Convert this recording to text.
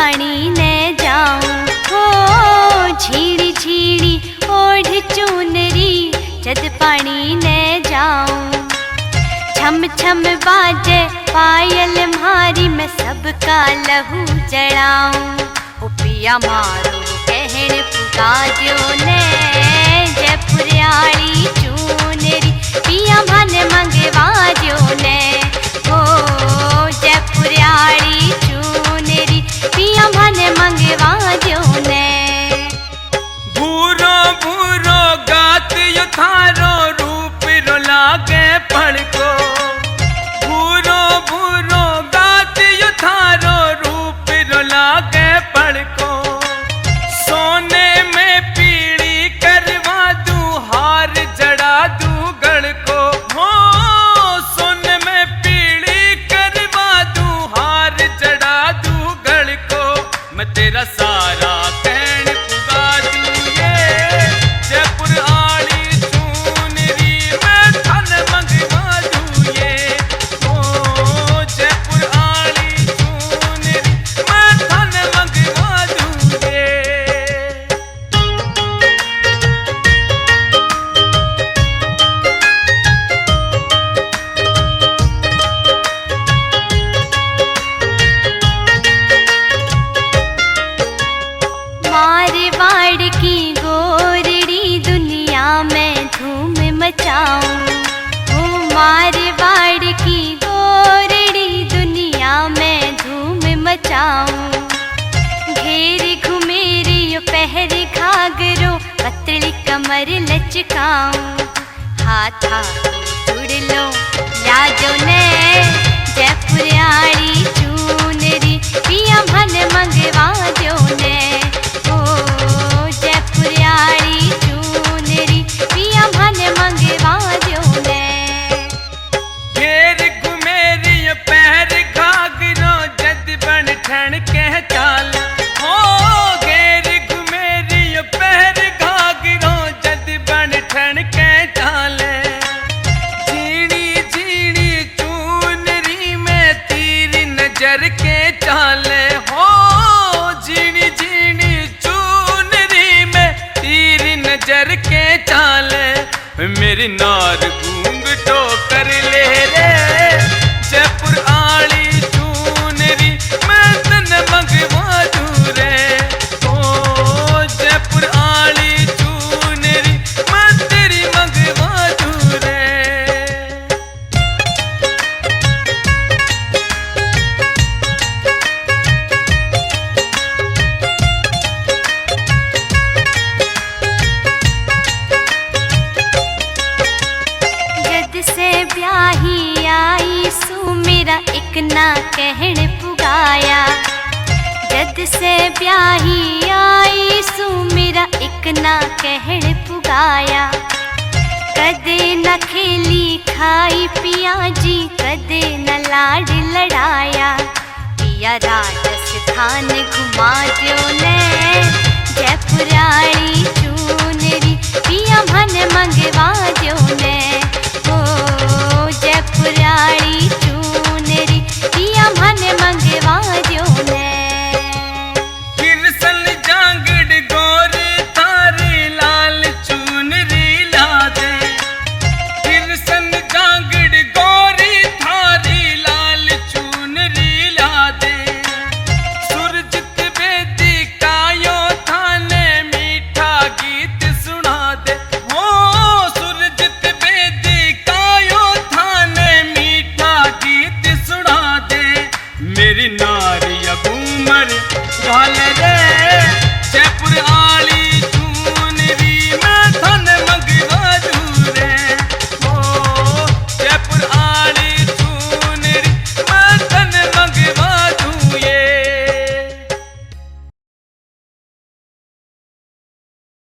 पानी ने जाऊं हो झीड़ी झीड़ी ओढ़ चुनरी जद पानी ने जाऊं। छम छम बाजे पायल म्हारी मैं सबका लहू जड़ाऊं। ओ पिया मारो कहण पुगा जो ने जयपुरियाली चुनरी पिया मन मंगवा जो ने हो जयपुरियाली चुनरी पिया मन मंगवा जो ने। भूरो भूरो गात यो थारो रूप रो लागे पड़को। भूरो भूरो गात यो थारो रूप रो लागे पड़को। सोने में पीड़ी करवा दूं हार जड़ा दूं गढ़ को। हो सोने में पीड़ी करवा दूं हार जड़ा दूं गढ़ को। मैं तेरा सारा कहण पुगा दूं ये जयपुर आली चुनरी मैं थन मंगवा दूं ये। ओ जयपुर आली चुनरी मैं थन मंगवा दूं ये। मारवाड़ की गोरड़ी दुनिया में धूम मचाऊं। ओ मारवाड़ की गोरड़ी दुनिया में धूम मचाऊं। घेर घुमेरियो पहर घाघरो पतली कमर लचकाऊं। हाथ जुड़ लो लाजो ने जयपुरियाली चुनरी पिया मन मंगवा जो ने। ओ जयपुरियाली चुनरी पिया मन मंगवा जो ने। घेर घुमेरियो पैर घाघरो जद बन ठण के चाल। हो घेर घुमेरियो पैर घाघरो जद बन ठण के चाल। झीड़ी झीड़ी चुनरी में तीर नजर के चाल। हो झीड़ी झीड़ी चुनरी में तीर नजर के चाल। मेरी नार घूंघटो कर ले रे जयपुर आली चुनरी मैं तन मंगवा दूं रे। ओ जयपुर आली चुनरी मैं तेरी मंगवा दूं रे। जद से ब्याही आई सू मेरा एक ना कहण पुगाया। जद से ब्याही आई सू मेरा एक ना कहण पुगाया। कदे न खेली खाई पिया जी कदे न लाड लड़ाया। पिया राजस्थान घुमा जो